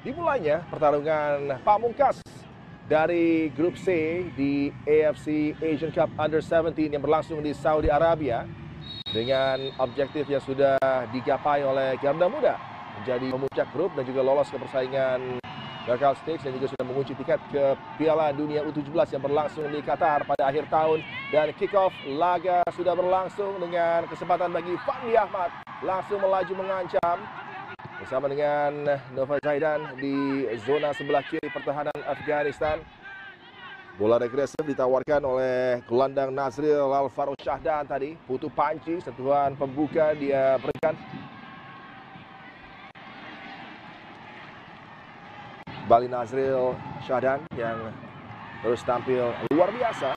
dimulainya pertarungan pamungkas dari grup C di AFC Asian Cup Under-17 yang berlangsung di Saudi Arabia dengan objektif yang sudah digapai oleh Garuda Muda menjadi pemuncak grup dan juga lolos ke persaingan knockout stage dan juga sudah mengunci tiket ke Piala Dunia U17 yang berlangsung di Qatar pada akhir tahun. Dan kick-off laga sudah berlangsung dengan kesempatan bagi Fandi Ahmad langsung melaju mengancam bersama dengan Nova Zaidan di zona sebelah kiri pertahanan Afghanistan. Bola regresif ditawarkan oleh gelandang Nazril Alvaro Syahdan tadi. Putu panci, sentuhan pembuka dia berikan. Kembali Nazril Syahdan yang terus tampil luar biasa.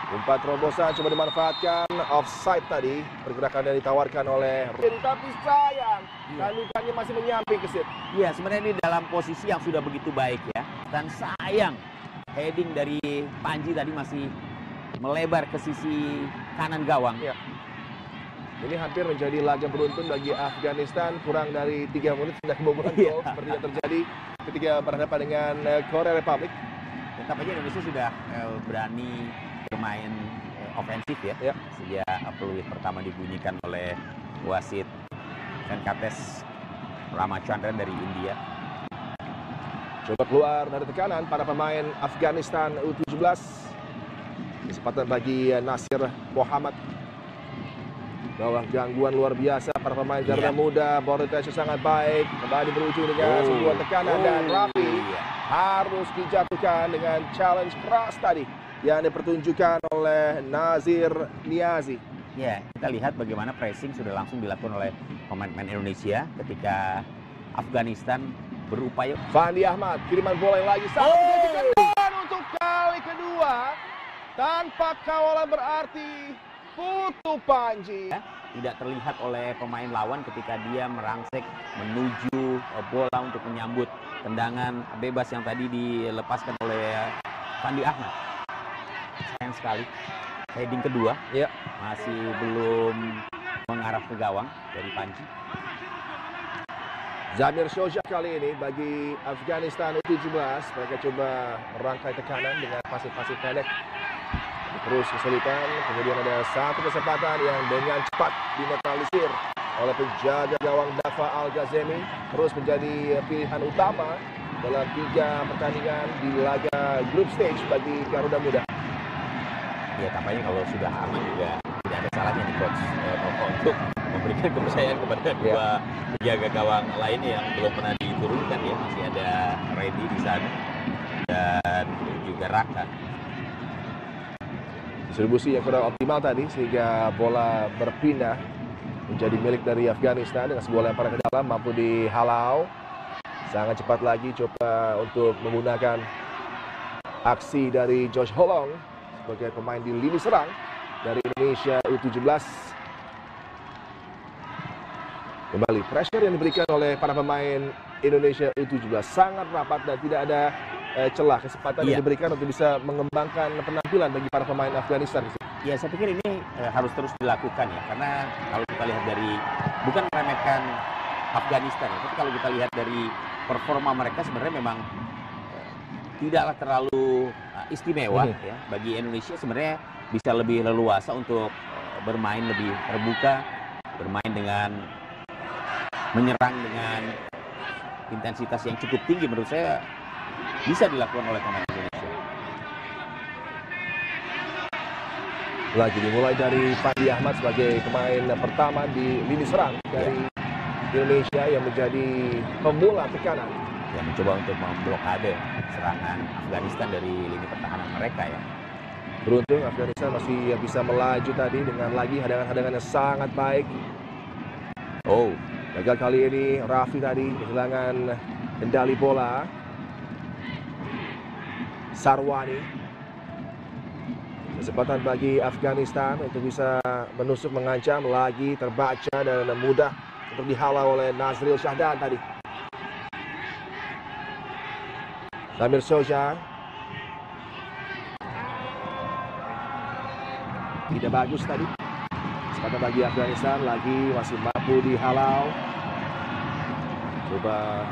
Umpan terobosan coba dimanfaatkan, offside tadi. Pergerakan yang ditawarkan oleh Rudy, tapi sayang kandungannya masih menyamping ke sit. Iya, sebenarnya ini dalam posisi yang sudah begitu baik ya. Dan sayang heading dari Panji tadi masih melebar ke sisi kanan gawang. Ya. Ini hampir menjadi laga beruntun bagi Afghanistan. Kurang dari 3 menit sudah kebobolan gol seperti yang terjadi ketika berhadapan dengan Korea Republic. Tetap aja Indonesia sudah berani bermain ofensif ya. Sejak peluit pertama dibunyikan oleh wasit Venkatesh Ramachandran dari India. Coba keluar dari tekanan para pemain Afghanistan U17. Kesempatan bagi Nasir Muhammad. Bawah gangguan luar biasa para pemain Garuda Muda. Boritasnya sangat baik. Kembali berujung dengan sebuah tekanan dan Raffi harus dijatuhkan dengan challenge keras tadi yang dipertunjukkan oleh Nazir Niazi. Ya, kita lihat bagaimana pressing sudah langsung dilakukan oleh pemain-pemain Indonesia ketika Afghanistan berupaya. Fandi Ahmad, kiriman bola yang lagi sangat menjanjikan untuk kali kedua tanpa kawalan berarti Putu Panji. Tidak terlihat oleh pemain lawan ketika dia merangsek menuju bola untuk menyambut tendangan bebas yang tadi dilepaskan oleh Fandi Ahmad. Sayang sekali. Heading kedua masih belum mengarah ke gawang dari Panji. Zamir Shoja kali ini bagi Afghanistan U17. Mereka coba merangkai tekanan dengan pasif-pasif pendek. Terus kesulitan, kemudian ada satu kesempatan yang dengan cepat dinetralisir oleh penjaga gawang Dafa Al-Ghazemi. Terus menjadi pilihan utama dalam 3 pertandingan di laga group stage bagi Garuda Muda. Ya, tampaknya kalau sudah aman juga tidak ada salahnya nih coach untuk memberikan kepercayaan kepada dua penjaga gawang lainnya yang belum pernah diturunkan ya. Masih ada Reddy di sana dan juga Raka. Distribusi yang kurang optimal tadi sehingga bola berpindah menjadi milik dari Afghanistan dengan sebuah lemparan ke dalam mampu dihalau. Sangat cepat lagi coba untuk menggunakan aksi dari Josh Holong sebagai pemain di lini serang dari Indonesia U17. Kembali pressure yang diberikan oleh para pemain Indonesia U17 sangat rapat dan tidak ada celah kesempatan yang diberikan untuk bisa mengembangkan penampilan bagi para pemain Afghanistan. Ya, saya pikir ini harus terus dilakukan ya, karena kalau kita lihat dari, bukan meremehkan Afghanistan ya, tapi kalau kita lihat dari performa mereka sebenarnya memang tidaklah terlalu istimewa ya. Bagi Indonesia sebenarnya bisa lebih leluasa untuk bermain lebih terbuka, bermain dengan menyerang dengan intensitas yang cukup tinggi. Menurut saya bisa dilakukan oleh pemain Indonesia. Lagi dimulai dari Fandi Ahmad sebagai pemain pertama di lini serang dari Indonesia yang menjadi pemula tekanan. Ya, mencoba untuk memblokade serangan Afghanistan dari lini pertahanan mereka ya. Beruntung Afghanistan masih bisa melaju tadi dengan lagi hadangan-hadangan yang sangat baik. Gagal kali ini Raffi tadi kehilangan kendali bola. Sarwani. Kesempatan bagi Afghanistan untuk bisa menusuk mengancam, lagi terbaca dan mudah untuk dihalau oleh Nazril Syahdan tadi. Zamir Shoja. Tidak bagus tadi. Kesempatan bagi Afghanistan lagi masih mampu dihalau. Coba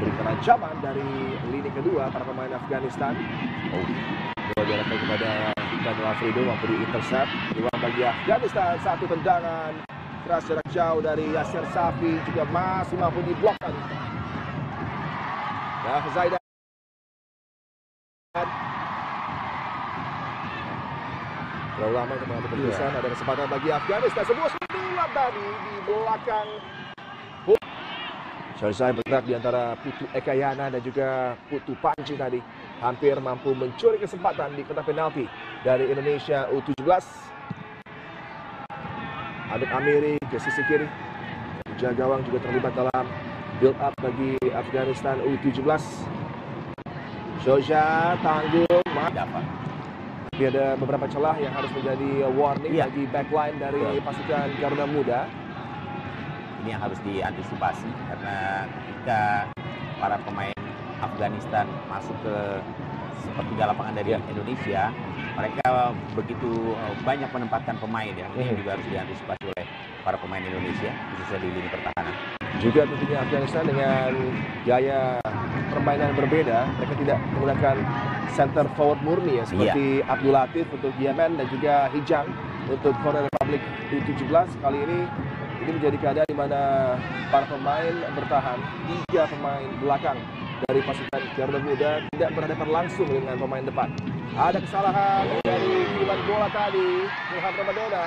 memberikan ancaman dari lini kedua para pemain Afghanistan. Bola diarahkan kepada Daniel Alfredo, mampu di-intercept. Peluang bagi Afghanistan, satu tendangan keras jarak jauh dari Yasir Safi, juga masih mampu diblokkan. Nah, Zaidan. Terlalu lama untuk mengambil keputusan. Ada kesempatan bagi Afghanistan. Sebuah sundulan tadi di belakang. Selesai bergerak di antara Putu Ekayana dan juga Putu Panji tadi. Hampir mampu mencuri kesempatan di kotak penalti dari Indonesia U17. Amit Amiri ke sisi kiri. Penjaga gawang juga terlibat dalam build up bagi Afghanistan U17. Shoja tanggung. Dapat. Tapi ada beberapa celah yang harus menjadi warning bagi backline dari pasukan Garuda Muda. Ini yang harus diantisipasi karena ketika para pemain Afghanistan masuk ke sepertiga lapangan dari Indonesia, mereka begitu banyak menempatkan pemain ya. Ini juga harus diantisipasi oleh para pemain Indonesia, khususnya di lini pertahanan. Juga tentunya Afghanistan dengan gaya permainan berbeda, mereka tidak menggunakan center forward murni ya, seperti Abdul Latif untuk Yemen dan juga Hijang untuk Korea Republik U17. Kali ini menjadi keadaan di mana para pemain bertahan, 3 pemain belakang dari pasukan Garuda Muda tidak berhadapan langsung dengan pemain depan. Ada kesalahan dari kiriman bola tadi, Ilham Ramadona,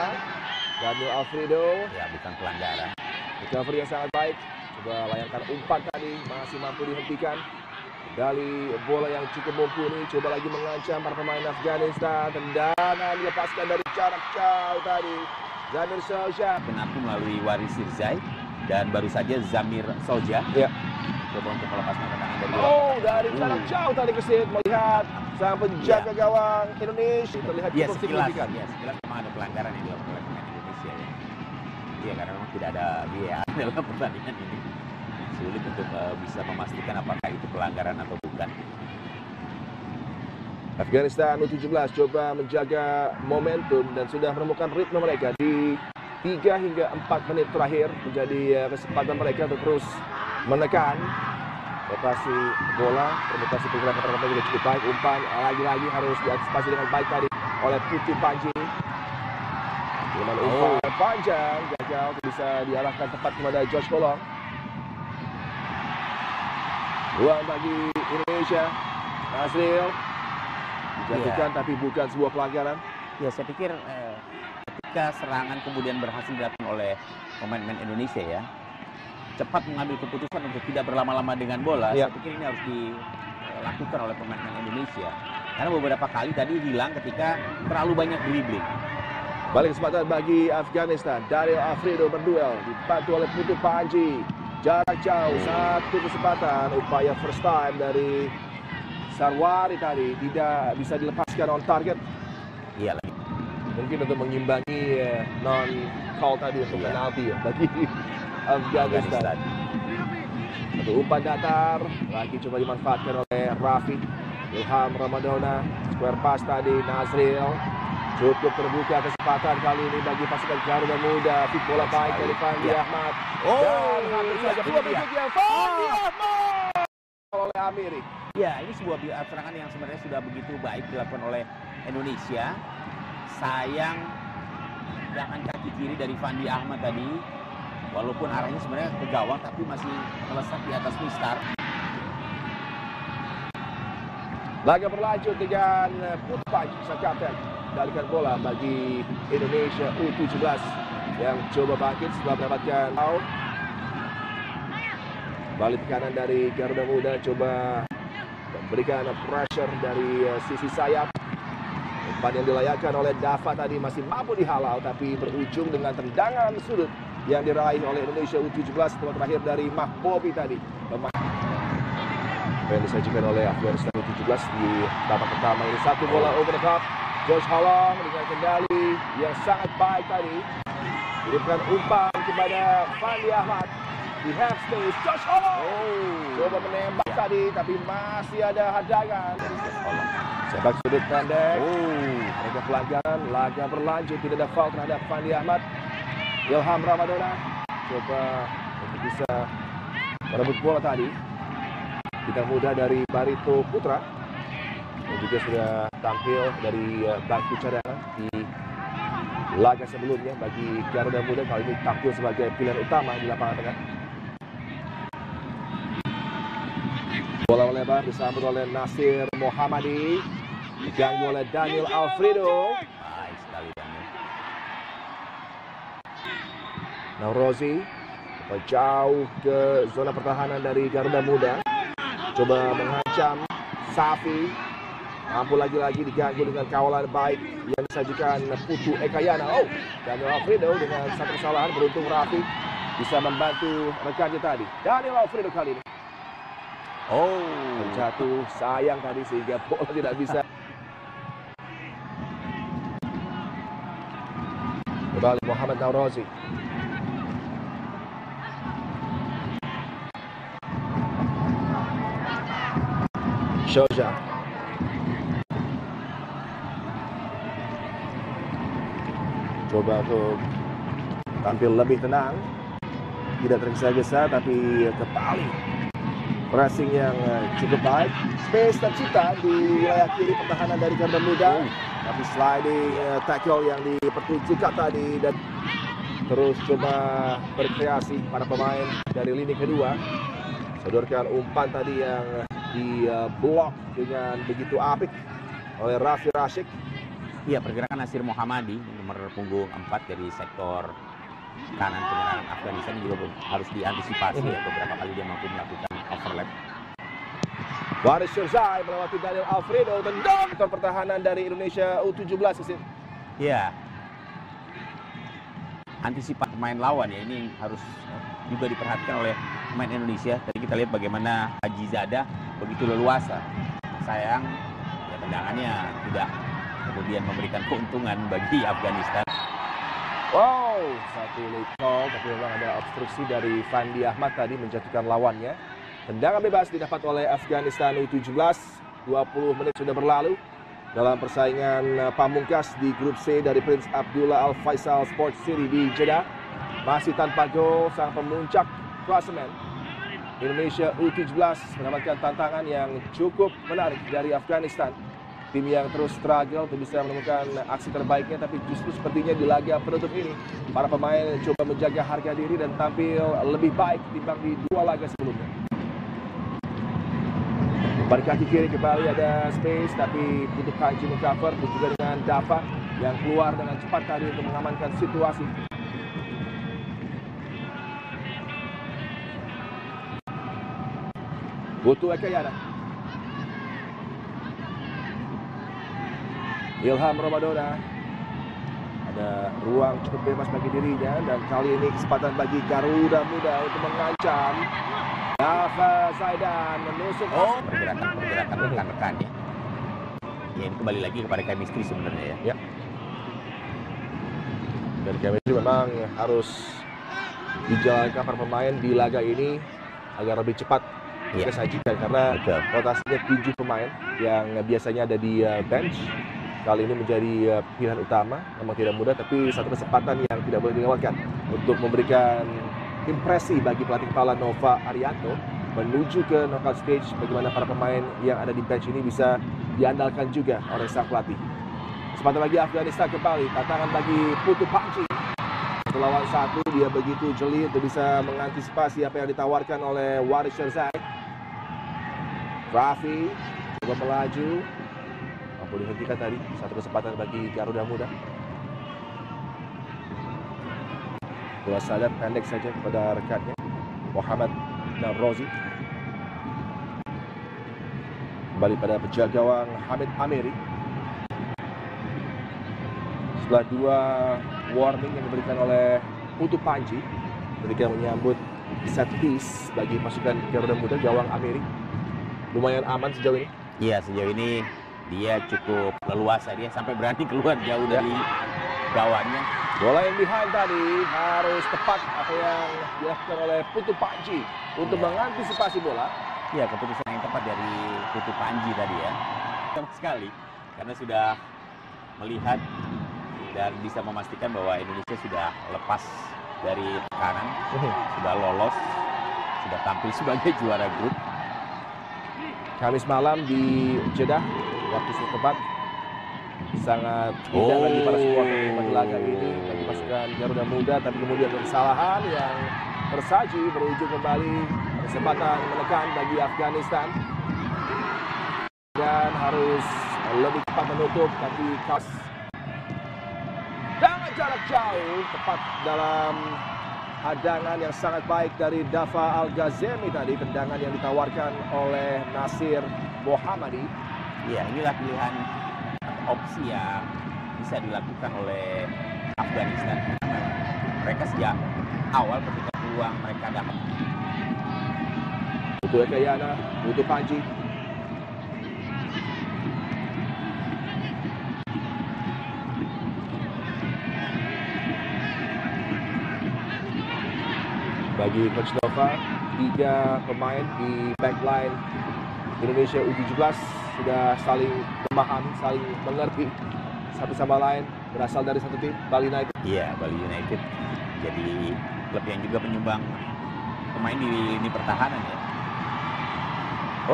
Daniel Alfredo. Ya, bukan pelanggaran. Recovery yang sangat baik. Coba layangkan umpan tadi, masih mampu dihentikan. Kendali bola yang cukup mumpuni, coba lagi mengancam para pemain Afghanistan. Tendangan dilepaskan dari jarak jauh tadi. Zamir Soja Penatu melalui Waris Sirzai dan baru saja Zamir Soja coba untuk melepaskan tendangan dari dari jarak jauh tadi kesit melihat sang penjaga gawang Indonesia terlihat cukup signifikan. Sekilas memang ada pelanggaran yang dilakukan oleh pemain Indonesia ya. Iya, karena memang tidak ada VAR dalam pertandingan ini. Sulit untuk bisa memastikan apakah itu pelanggaran atau bukan. Afghanistan U17 coba menjaga momentum dan sudah menemukan ritme mereka di 3 hingga 4 menit terakhir. Menjadi kesempatan mereka untuk terus menekan. Rotasi bola, permutasi pergerakan pertama juga cukup baik. Umpan lagi-lagi harus diantisipasi dengan baik tadi oleh Putu Panji. Dengan umpan panjang, gagal bisa diarahkan tepat kepada Josh Kolong. Ruang bagi Indonesia, Nazril. Dijatuhkan tapi bukan sebuah pelanggaran. Ya, saya pikir ketika serangan kemudian berhasil dilakukan oleh pemain-pemain Indonesia ya, cepat mengambil keputusan untuk tidak berlama-lama dengan bola. Saya pikir ini harus dilakukan oleh pemain-pemain Indonesia. Karena beberapa kali tadi hilang ketika terlalu banyak dribbling. Balik kesempatan bagi Afghanistan. Daniel Alfredo berduel, dibantu oleh Putu Panji. Jarak jauh, satu kesempatan. Upaya first time dari Sarwari tadi tidak bisa dilepaskan on target. Iya lagi. Mungkin untuk mengimbangi non call tadi untuk penalti ya bagi Afghanistan. Satu umpan datar lagi coba dimanfaatkan oleh Rafi. Ilham Ramadona, square pass tadi Nazril. Cukup terbuka kesempatan kali ini bagi pasukan Garuda Muda. Fit bola baik dari Fandi Ahmad. Dan hampir saja peluang berikutnya Fandi Ahmad oleh Amiri. Ya, ini sebuah serangan yang sebenarnya sudah begitu baik dilakukan oleh Indonesia. Sayang tangan kaki kiri dari Fandi Ahmad tadi, walaupun arahnya sebenarnya ke gawang, tapi masih melesat di atas mistar. Laga berlanjut dengan Putu Panji, sang kapten, dalikan bola bagi Indonesia U17 yang coba bangkit setelah mendapatkan foul. Balik kanan dari Garuda Muda, coba memberikan pressure dari sisi sayap. Umpan yang dilayakkan oleh Dava tadi masih mampu dihalau, tapi berujung dengan tendangan sudut yang diraih oleh Indonesia U17 setelah terakhir dari Mahbobi tadi. Yang disajikan oleh Afghanistan U17 di babak pertama ini. Satu bola over the top. Josh Holong dengan kendali yang sangat baik tadi. Kirimkan umpan kepada Fandi Ahmad. Di half space, Josh Holong coba menembak tadi, tapi masih ada hadangan dari Josh Holong. Sepak sudut pendek. Ada pelanggaran, laga berlanjut, tidak ada foul terhadap Fandi Ahmad. Ilham Ramadona coba untuk bisa merebut bola tadi. bintang muda dari Barito Putra yang juga sudah tampil dari bangku cadangan di laga sebelumnya bagi Garuda Muda. Kali ini tampil sebagai pilihan utama di lapangan tengah. Bola lebar disambut oleh Nasir Mohammadi, diganggu oleh Daniel Alfredo. Baik sekali Daniel. Naurozi jauh ke zona pertahanan dari Garuda Muda, coba mengancam Safi, mampu lagi-lagi diganggu dengan kawalan baik yang disajikan Putu Ekayana. Oh, Daniel Alfredo dengan satu kesalahan, beruntung Rafi bisa membantu rekannya tadi. Daniel Alfredo kali ini jatuh sayang tadi sehingga bola tidak bisa. Kembali Muhammad Naurozi. Shoja. Coba untuk tampil lebih tenang, tidak tergesa-gesa tapi kembali pressing yang cukup baik. Space tercipta di wilayah kiri pertahanan dari Garuda Muda, tapi sliding tackle yang dipertunjukkan tadi dan terus coba berkreasi para pemain dari lini kedua. Sodorkan umpan tadi yang diblok dengan begitu apik oleh Rafi Rashid. Iya, pergerakan Nasir Mohammadi nomor punggung 4 dari sektor kanan penyerangan Afghanistan juga harus diantisipasi ya, beberapa kali dia mampu melakukan overlap. Waris Shirzai melewati Daniel Alfredo, tendang sektor pertahanan dari Indonesia U17 kesini. Iya. Antisipasi pemain lawan ya, ini harus juga diperhatikan oleh pemain Indonesia. Tadi kita lihat bagaimana Haji Zadah begitu leluasa. Sayang ya, tendangannya tidak kemudian memberikan keuntungan bagi Afghanistan. Wow, satu late call, tapi memang ada obstruksi dari Fandi Ahmad tadi menjatuhkan lawannya. Tendangan bebas didapat oleh Afghanistan U17. 20 menit sudah berlalu dalam persaingan pamungkas di grup C dari Prince Abdullah Al Faisal Sports City di Jeddah. Masih tanpa gol, sang pemuncak klasemen Indonesia U17 mendapatkan tantangan yang cukup menarik dari Afghanistan. Tim yang terus struggle untuk bisa menemukan aksi terbaiknya, tapi justru sepertinya di laga penutup ini para pemain coba menjaga harga diri dan tampil lebih baik dibanding di dua laga sebelumnya. Pada kaki kiri kembali ada space, tapi butuh Panji mengcover, juga dengan Dava yang keluar dengan cepat tadi untuk mengamankan situasi. Putu Ekayana. Ilham Ramadona, ada ruang cukup bebas bagi dirinya, dan kali ini kesempatan bagi Garuda Muda untuk mengancam. Dava Zaidan menusuk. Pergerakan rekan-rekannya. Ya, ini kembali lagi kepada chemistry sebenarnya ya. Dan chemistry memang harus dijalankan para pemain di laga ini agar lebih cepat disajikan, karena rotasinya 7 pemain yang biasanya ada di bench. Kali ini menjadi pilihan utama. Memang tidak mudah, tapi satu kesempatan yang tidak boleh dilewatkan untuk memberikan impresi bagi pelatih kepala Nova Arianto menuju ke knockout stage. Bagaimana para pemain yang ada di bench ini bisa diandalkan juga oleh sang pelatih. Kesempatan bagi Afghanistan kembali, tantangan bagi Putu Panji. Lawan satu, dia begitu jeli untuk bisa mengantisipasi apa yang ditawarkan oleh Waris Shirzai. Rafi coba melaju, mampu dihentikan tadi. Satu kesempatan bagi Garuda Muda. Bola sadar pendek saja kepada rekannya Muhammad Naurozi. Kembali pada penjaga gawang Hamid Amiri. Setelah 2 warning yang diberikan oleh Putu Panji ketika menyambut set piece bagi pasukan Garuda Muda, gawang Amiri lumayan aman sejauh ini. Iya, sejauh ini dia cukup leluasa, dia sampai berani keluar jauh dari gawangnya. Bola yang behind tadi harus tepat apa yang dilakukan oleh Putu Panji untuk mengantisipasi bola. Iya, keputusan yang tepat dari Putu Panji tadi ya. Sama sekali, karena sudah melihat dan bisa memastikan bahwa Indonesia sudah lepas dari tekanan, sudah lolos, sudah tampil sebagai juara grup. Kamis malam di Jeddah, waktu setempat. Sangat indah bagi para supporter pada laga ini, bagi pasukan Garuda Muda, tapi kemudian kesalahan yang tersaji berujung kembali kesempatan menekan bagi Afghanistan dan harus lebih cepat menutup, tapi Kas dengan jarak jauh tepat dalam hadangan yang sangat baik dari Dafa Al-Ghazemi tadi, tendangan yang ditawarkan oleh Nasir Mohammadi. Ya, inilah pilihan opsi yang bisa dilakukan oleh Afghanistan. Mereka sejak awal ketika peluang mereka dapat. Butuh Ekayana, butuh Panji. Bagi Coach Nova, 3 pemain di backline Indonesia U17 sudah saling memahami, saling mengerti satu sama lain, berasal dari satu tim, Bali United. Iya, Bali United jadi klub yang juga penyumbang pemain di lini pertahanan ya.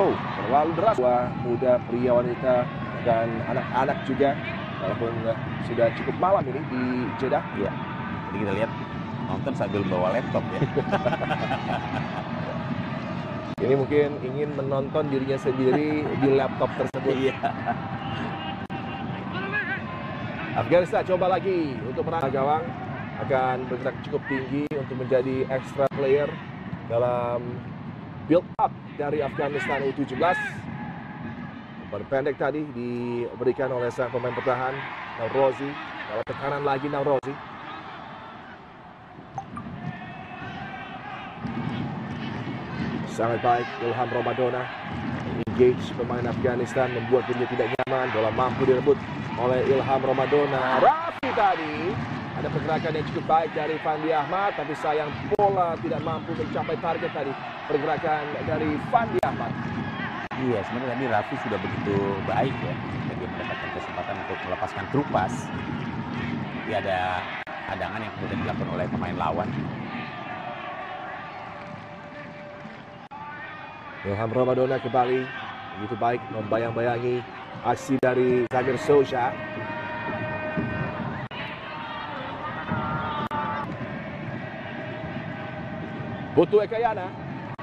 Oh, terlalu deras. Dua muda, pria, wanita, dan anak-anak juga, walaupun sudah cukup malam ini di Jeddah. Iya, jadi kita lihat nonton sambil bawa laptop ya. Ini mungkin ingin menonton dirinya sendiri di laptop tersebut. Iya. Afghanistan coba lagi untuk menang. Gawang akan bergerak cukup tinggi untuk menjadi extra player dalam build up dari Afghanistan U17. Umpan pendek tadi diberikan oleh sang pemain bertahan Naurozi. Dalam tekanan lagi Naurozi. Sangat baik Ilham Ramadona engage pemain Afghanistan, membuat dirinya tidak nyaman. Bola mampu direbut oleh Ilham Ramadona. Rafi tadi ada pergerakan yang cukup baik dari Fandi Ahmad, tapi sayang bola tidak mampu mencapai target tadi. Pergerakan dari Fandi Ahmad. Iya, sebenarnya tadi Raffi sudah begitu baik ya. Dia mendapatkan kesempatan untuk melepaskan trupas. Tapi ada hadangan yang kemudian dilakukan oleh pemain lawan. Ilham Ramadona kembali begitu baik membayang-bayangi aksi dari Zamir Sosha. Butuh Ekayana,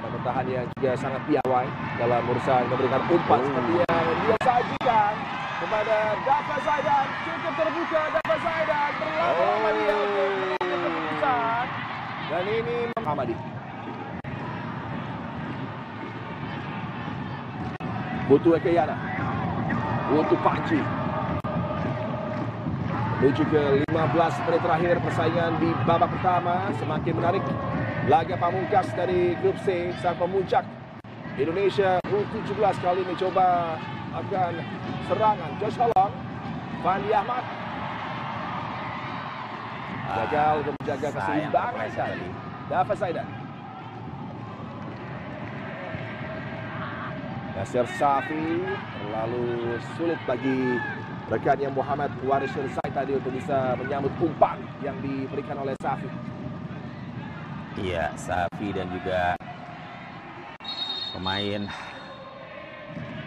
bertahan yang juga sangat piawai dalam urusan memberikan umpan seperti yang dia sajikan kepada Dafa Zaidan. Cukup terbuka Dafa Zaidan, berlalu lama dia untuk mengambil keputusan, dan ini Muhammadi. Butuh Ekayana, butuh Panji. Menuju ke 15 menit terakhir persaingan di babak pertama, semakin menarik. Laga pamungkas dari grup C, sang pemuncak Indonesia U17 kali ini coba akan serangan. Josh Holong, Fandi Ahmad gagal untuk menjaga keseimbangan tadi. Dafa Zaidan. Nasir Safi terlalu sulit bagi rekannya Muhammad Waris Syursai tadi untuk bisa menyambut umpan yang diberikan oleh Safi. Iya, Safi dan juga pemain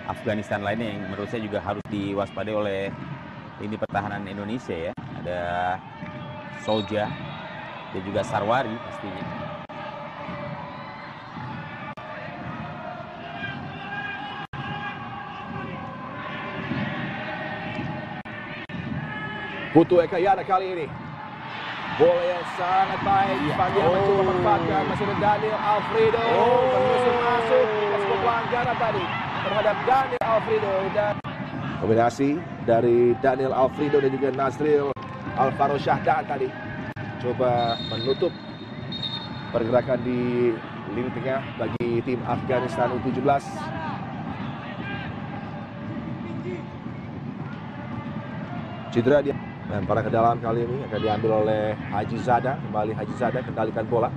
Afghanistan lainnya yang menurut saya juga harus diwaspadai oleh lini pertahanan Indonesia ya. Ada Soja dan juga Sarwari pastinya. Butuh Ekayana kali ini. Bola yang sangat baik. Fandi Ahmad coba memanfaatkan. Masih ada Daniel Alfredo. Menyusul masuk. Sebuah pelanggaran tadi terhadap Daniel Alfredo. Dan kombinasi dari Daniel Alfredo dan juga Nasril Alvaro Syahdan tadi. Coba menutup pergerakan di lini tengah bagi tim Afghanistan U17. Cedera dia. Dan para ke dalam kali ini akan diambil oleh Haji Zada. Kembali Haji Zada kendalikan bola.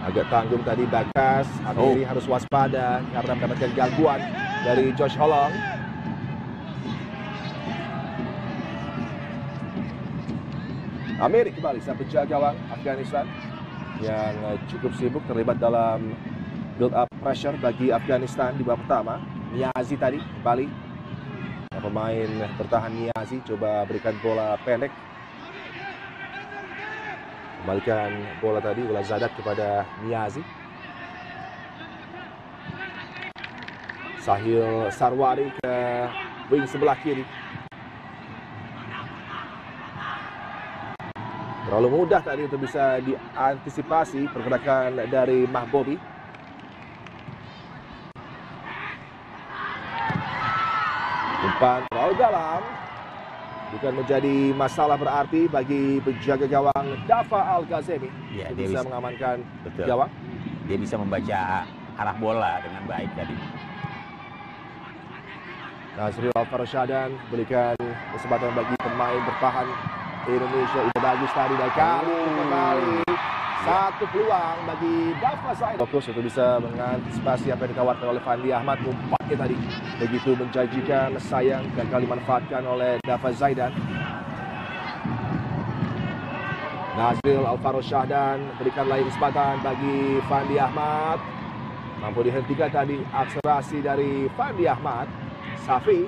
Agak tanggung tadi Bakas. Amiri harus waspada karena mendapatkan gangguan dari Josh Holong. Amiri kembali sang penjaga gawang Afghanistan yang cukup sibuk terlibat dalam build up pressure bagi Afghanistan di babak pertama. Niazi tadi kembali. Pemain bertahan Niazi coba berikan bola pendek. Kembalikan bola tadi Ula Zadat kepada Niazi. Sahil Sarwari ke wing sebelah kiri. Terlalu mudah tadi untuk bisa diantisipasi pergerakan dari Mahbobi. Umpan terlalu dalam. Bukan menjadi masalah berarti bagi penjaga gawang Dafa Al-Ghazemi. Ya, dia bisa mengamankan betul. gawang. Dia bisa membaca arah bola dengan baik tadi. Nazril Alvaro Syahdan berikan kesempatan bagi pemain bertahan Indonesia. Udah bagus tadi dan kembali satu peluang bagi Dafa Zaidan. Fokus untuk bisa mengantisipasi apa yang ditawarkan oleh Fandi Ahmad. Umpannya tadi begitu menjanjikan, sayang gagal dimanfaatkan oleh Dafa Zaidan. Nazril Alvaro Syahdan berikan lagi kesempatan bagi Fandi Ahmad. Mampu dihentikan tadi akselerasi dari Fandi Ahmad. Safi.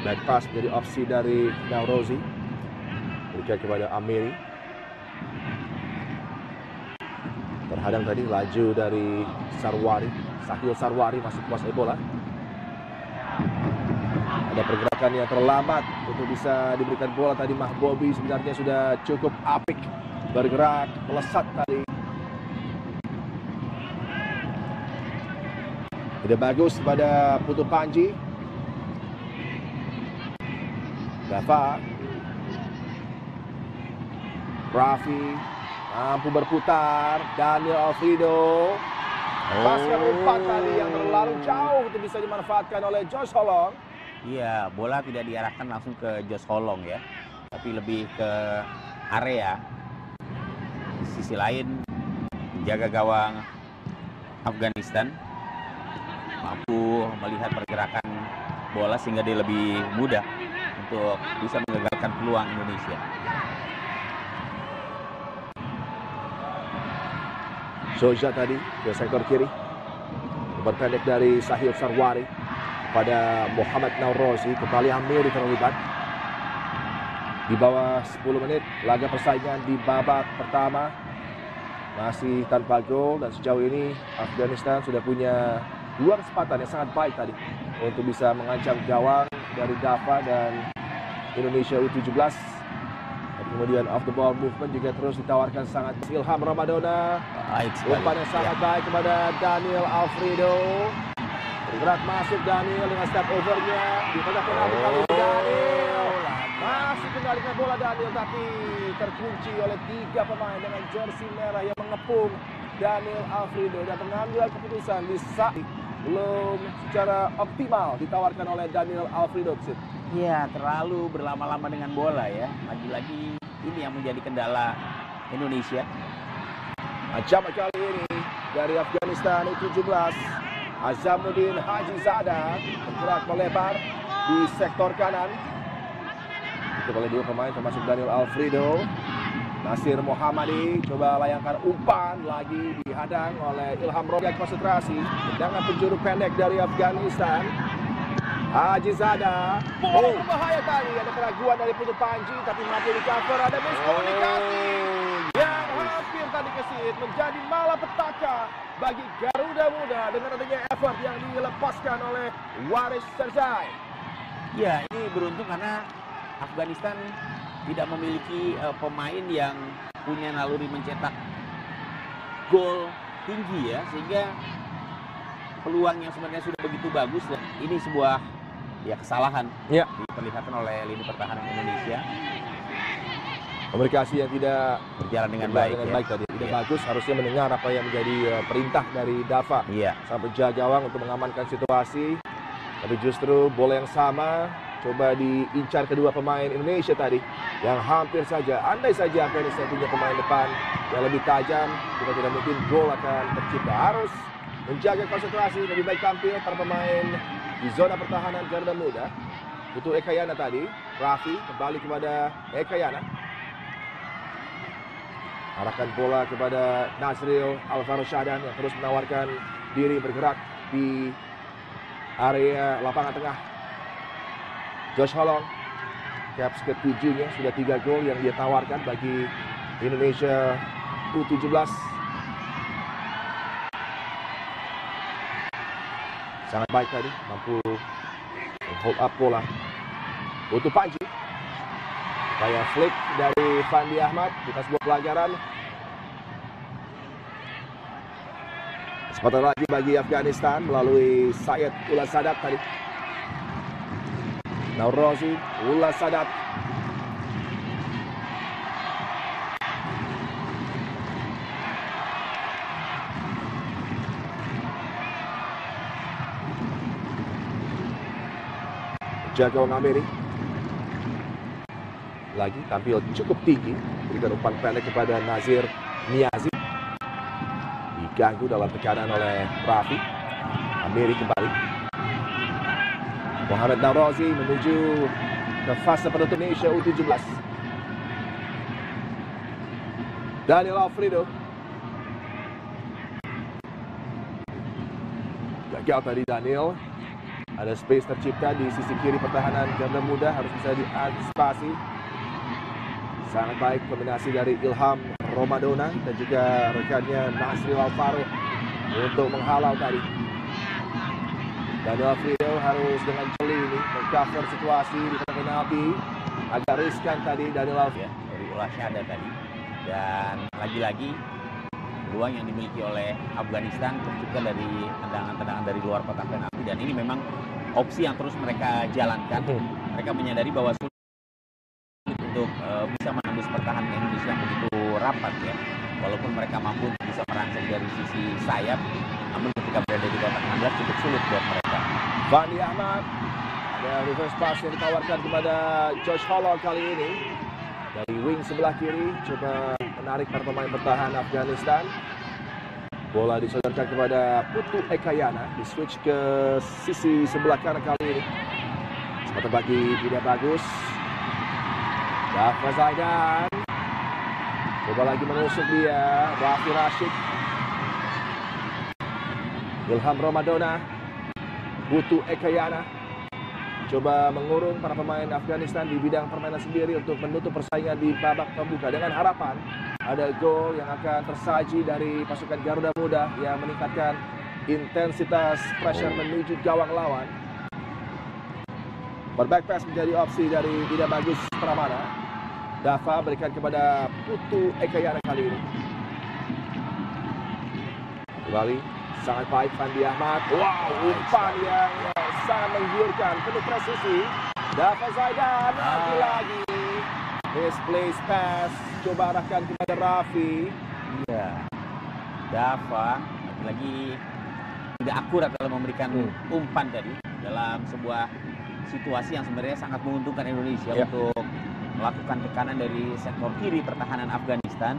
Back pass menjadi opsi dari Naurozi. Berikan kepada Amiri. Terhadang tadi laju dari Sarwari. Sahil Sarwari masih kuasai bola. Ada pergerakan yang terlambat untuk bisa diberikan bola tadi. Mahbobi sebenarnya sudah cukup apik bergerak melesat tadi. Tidak bagus pada Putu Panji. Dafa. Raffi mampu berputar. Daniel Alfredo. Paskan umpan tadi yang terlalu jauh untuk bisa dimanfaatkan oleh Josh Holong. Iya, bola tidak diarahkan langsung ke Josh Holong ya, tapi lebih ke area. Di sisi lain, penjaga gawang Afghanistan mampu melihat pergerakan bola sehingga dia lebih mudah untuk bisa menggagalkan peluang Indonesia. Soja tadi ke sektor kiri. Umpan pendek dari Sahil Sarwari pada Muhammad Naurozi. Kembali Amiri terlibat. Di bawah 10 menit laga persaingan di babak pertama masih tanpa gol, dan sejauh ini Afghanistan sudah punya dua kesempatan yang sangat baik tadi untuk bisa mengancam gawang dari Dafa dan Indonesia U17. Kemudian off the ball movement juga terus ditawarkan sangat. Ilham Ramadona. Umpan yang sangat baik kepada Daniel Alfredo. Bergerak masuk Daniel dengan step overnya. Di tengah penalti kali ini Daniel. Masih kendalikan bola Daniel, tapi terkunci oleh 3 pemain dengan jersey merah yang mengepung Daniel Alfredo dan pengambilan keputusan di saat belum secara optimal ditawarkan oleh Daniel Alfredo. Iya, terlalu berlama-lama dengan bola ya. Lagi-lagi ini yang menjadi kendala Indonesia. Ancaman kali ini dari Afghanistan U17. Azamuddin Haji Zada bergerak melebar di sektor kanan. Itu oleh 2 pemain termasuk Daniel Alfredo. Nasir Muhammadi coba layangkan umpan, lagi dihadang oleh Ilham Robi. Konsentrasi, tendangan penjuru pendek dari Afghanistan. Haji Zada, bola berbahaya tadi. Ada keraguan dari Putu Panji, tapi mampu di cover. Ada miskomunikasi yang hampir tadi kesit, menjadi malapetaka bagi Garuda Muda dengan adanya effort yang dilepaskan oleh Waris Serzai. Ya, ini beruntung karena Afghanistan tidak memiliki pemain yang punya naluri mencetak gol tinggi ya, sehingga peluang yang sebenarnya sudah begitu bagus, dan ini sebuah kesalahan diperlihatkan oleh lini pertahanan Indonesia. Komunikasi yang tidak berjalan dengan baik, tadi. Tidak bagus, harusnya mendengar apa yang menjadi perintah dari Dafa sang penjaga gawang untuk mengamankan situasi. Tapi justru bola yang sama coba diincar kedua pemain Indonesia tadi, yang hampir saja, andai saja Afghanistan punya pemain depan yang lebih tajam, kita tidak mungkin gol akan tercipta. Harus menjaga konsentrasi, lebih baik tampil para pemain di zona pertahanan Garuda Muda. Itu Ekayana tadi. Raffi kembali kepada Ekayana. Arahkan bola kepada Nazril Alvaro Syahdan yang terus menawarkan diri bergerak di area lapangan tengah. Josh Holong, caps ke-7-nya, sudah 3 gol yang dia tawarkan bagi Indonesia U17. Sangat baik tadi, mampu hold up bola untuk Panji. Kayak flick dari Fandi Ahmad, bukan sebuah pelanggaran. Kesempatan lagi bagi Afghanistan melalui Syed Ullah Sadat tadi. Naurozi, Ullah Sadat. Jaga Ameri. Lagi tampil cukup tinggi, berikan umpan pendek kepada Nazir Niazi. Diganggu dalam tekanan oleh Rafi. Ameri kembali. Muhammad Naurozi menuju ke fase penutup Indonesia U17. Daniel Alfredo. Gagal tadi Daniel. Ada space tercipta di sisi kiri pertahanan Garuda Muda, harus bisa diantisipasi. Sangat baik kombinasi dari Ilham Romadona dan juga rekannya Nasril Alvaro untuk menghalau tadi. Daniel Alfredo harus dengan jeli ini mengcover situasi di kotak penalti. Agak riskan tadi Daniel Alfredo. Ya, dari Ullah Syahdan tadi. Dan lagi-lagi peluang yang dimiliki oleh Afghanistan tercipta dari tendangan-tendangan dari luar kotak penalti, dan ini memang opsi yang terus mereka jalankan. Mereka menyadari bahwa sulit untuk bisa menembus pertahanan Indonesia yang begitu rapat ya. Walaupun mereka mampu untuk bisa merangsek dari sisi sayap, namun ketika berada di kotak 16 cukup sulit buat mereka. Fandi Ahmad, ada reverse pass yang ditawarkan kepada Josh Holong kali ini. Dari wing sebelah kiri, coba menarik para pemain bertahan Afghanistan. Bola disodorkan kepada Putu Ekayana, di switch ke sisi sebelah kanan kali ini. Kesempatan bagi tidak bagus. Dafa Zaidan. Coba lagi menusuk dia, Rafi Rashid. Ilham Romadona. Putu Ekayana. Coba mengurung para pemain Afghanistan di bidang permainan sendiri untuk menutup persaingan di babak pembuka dengan harapan ada gol yang akan tersaji dari pasukan Garuda Muda yang meningkatkan intensitas pressure menuju gawang lawan. Back pass menjadi opsi dari tidak bagus Pramana. Dafa berikan kepada Putu Ekayana kali ini. Kembali sangat baik Fandi Ahmad. Wow, umpan yang sangat menggiurkan, penuh presisi. Dafa Zaidan lagi-lagi misplaced pass, coba arahkan kepada Rafi. Iya, Dafa lagi tidak akurat dalam memberikan umpan tadi dalam sebuah situasi yang sebenarnya sangat menguntungkan Indonesia untuk melakukan tekanan dari sektor kiri pertahanan Afghanistan.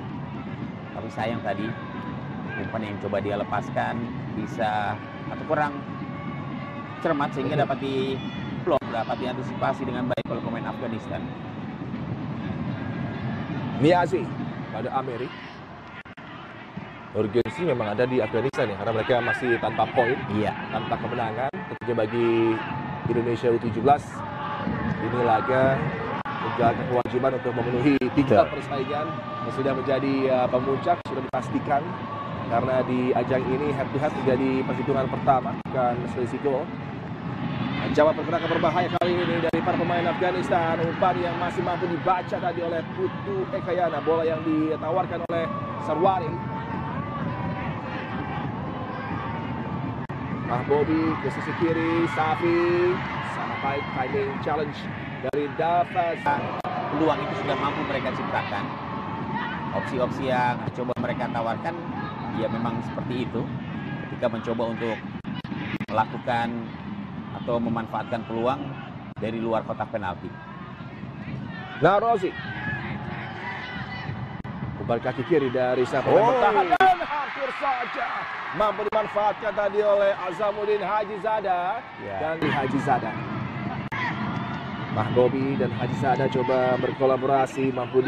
Tapi sayang tadi umpan yang coba dia lepaskan bisa atau kurang cermat sehingga dapat diblok, dapat diantisipasi dengan baik oleh pemain Afghanistan. Niazi pada Ameri. Urgensi memang ada di Afghanistan ya, karena mereka masih tanpa poin, tanpa kemenangan. Tentunya bagi Indonesia U17 ini laga menjalankan kewajiban untuk memenuhi 3 persaingan yang sudah menjadi pemuncak, sudah dipastikan. Karena di ajang ini head to head menjadi perhitungan pertama, bukan selisih gol. Ancaman pergerakan berbahaya kali ini dari para pemain Afghanistan. Umpan yang masih mampu dibaca tadi oleh Putu Ekayana. Bola yang ditawarkan oleh Sarwari. Mahbobi ke sisi kiri. Safi. Sangat baik timing challenge dari Dafa. Peluang itu sudah mampu mereka ciptakan. Opsi-opsi yang coba mereka tawarkan ya memang seperti itu. Ketika mencoba untuk melakukan atau memanfaatkan peluang dari luar kotak penalti. Naurozi. Umpan kaki kiri dari sang pemain bertahan dan hampir saja mampu dimanfaatkan tadi oleh Azamuddin Haji Zada dan Haji Zada. Mahbobi dan Haji Zada coba berkolaborasi, mampu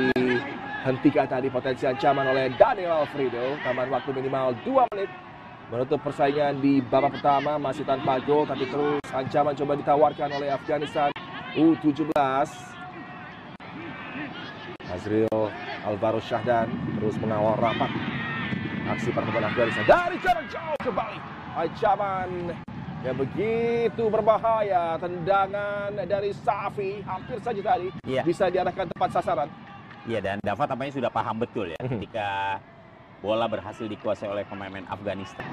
hentikan tadi potensi ancaman oleh Daniel Alfredo. Tambahan waktu minimal 2 menit menutup persaingan di babak pertama, masih tanpa gol tapi terus ancaman coba ditawarkan oleh Afghanistan U17. Azril Alvaro Syahdan terus mengawal rapat aksi pertahanan Afghanistan dari jarak jauh kembali. Ancaman yang begitu berbahaya, tendangan dari Safi hampir saja tadi bisa diarahkan tepat sasaran. Iya, dan Dava tampaknya sudah paham betul ya ketika bola berhasil dikuasai oleh pemain Afghanistan.